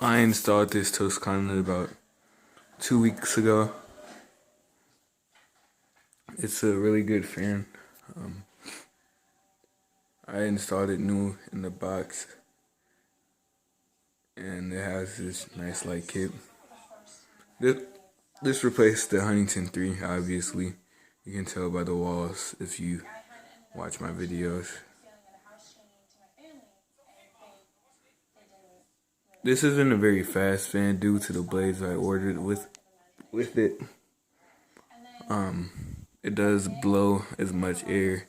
I installed this Toscana about 2 weeks ago. It's a really good fan. I installed it new in the box, and it has this nice light kit. This replaced the Huntington 3, obviously. You can tell by the walls if you watch my videos. This isn't a very fast fan due to the blades I ordered with it. It does blow as much air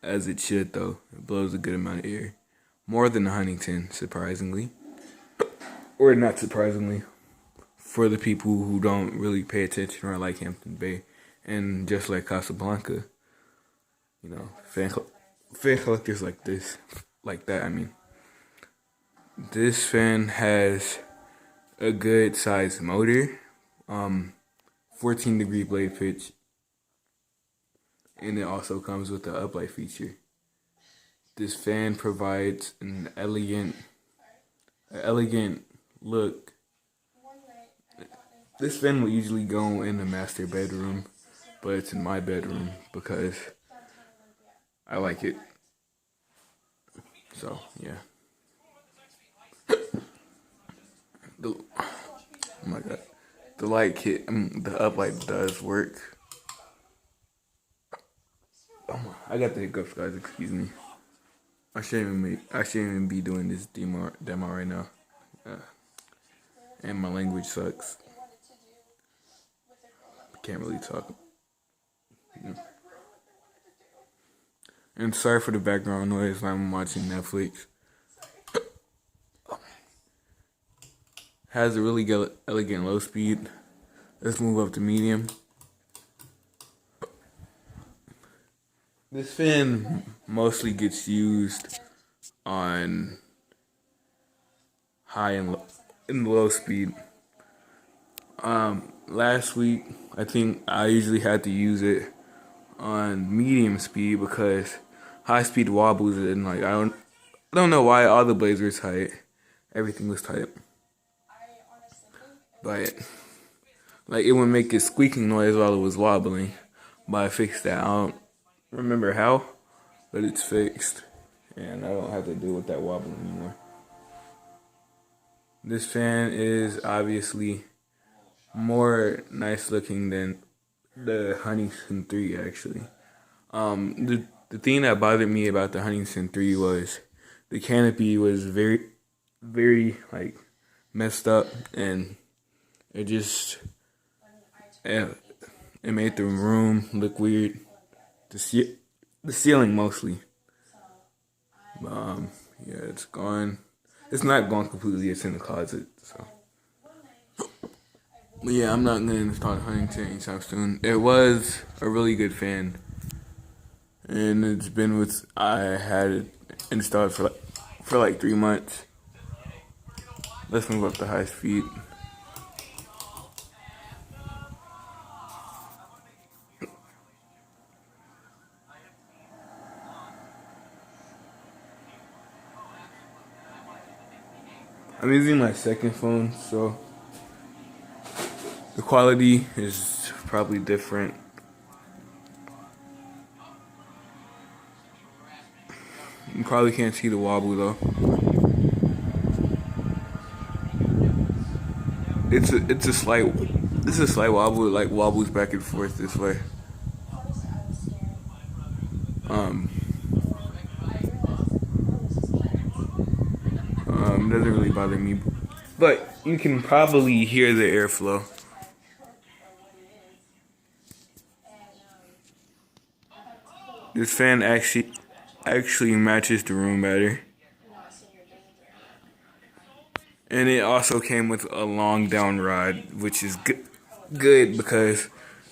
as it should, though. It blows a good amount of air. More than the Huntington, surprisingly. Or not surprisingly. For the people who don't really pay attention or like Hampton Bay. And just like Casablanca. You know, fan collectors like this. Like that, I mean. This fan has a good sized motor. 14-degree blade pitch. And it also comes with the uplight feature. This fan provides an elegant look. This fan will usually go in the master bedroom, but it's in my bedroom because I like it. So, yeah. Oh my god. The light kit, the uplight does work. Oh my, I got the hiccups, guys. Excuse me. I shouldn't even be doing this demo right now. And my language sucks. Can't really talk. And sorry for the background noise. I'm watching Netflix. Has a really elegant low speed. Let's move up to medium. This fan mostly gets used on high and low speed. Last week, I think I usually had to use it on medium speed because high speed wobbles and like I don't know why all the blades were tight. Everything was tight. But like it would make a squeaking noise while it was wobbling. But I fixed that. I don't remember how, but it's fixed. And I don't have to deal with that wobbling anymore. This fan is obviously more nice looking than the Huntington 3 actually. The thing that bothered me about the Huntington 3 was the canopy was very, very like messed up, and it made the room look weird. The ceiling mostly. Yeah, it's gone. It's not gone completely. It's in the closet. So, but yeah, I'm not gonna install the Huntington anytime soon. It was a really good fan, and it's been I had it installed for like 3 months. Let's move up to high speed. I'm using my second phone, so the quality is probably different. You probably can't see the wobble though. It's a slight wobble. It like wobbles back and forth this way. Doesn't really bother me, but you can probably hear the airflow. This fan actually matches the room better. And it also came with a long down rod, which is good because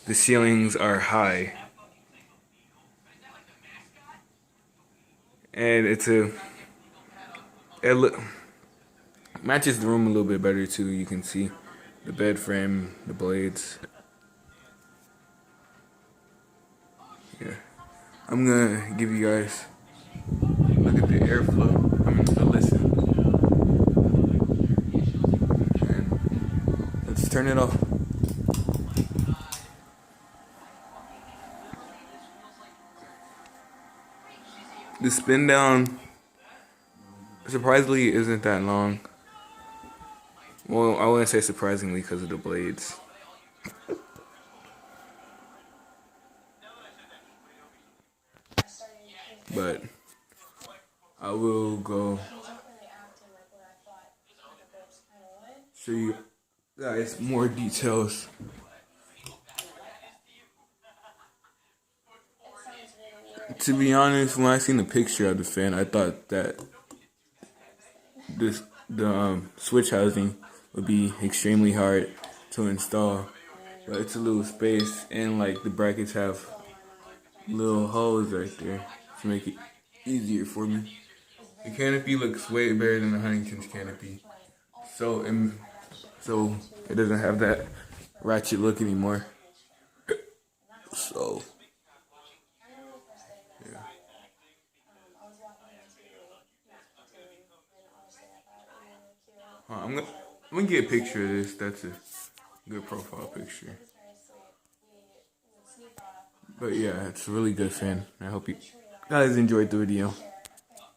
the ceilings are high. And it matches the room a little bit better too. You can see the bed frame, the blades. Yeah. I'm gonna give you guys look at the airflow. I'm gonna listen. turn it off. The spin down surprisingly isn't that long. Well, I wouldn't say surprisingly because of the blades. But I will go show you guys more details. To be honest, when I seen the picture of the fan, I thought that the switch housing would be extremely hard to install, but it's a little space, and like the brackets have little holes right there to make it easier for me. The canopy looks way better than the Huntington's canopy, so it doesn't have that ratchet look anymore. So yeah. I'm gonna get a picture of this. That's a good profile picture. But yeah, it's a really good fan. I hope you guys enjoyed the video.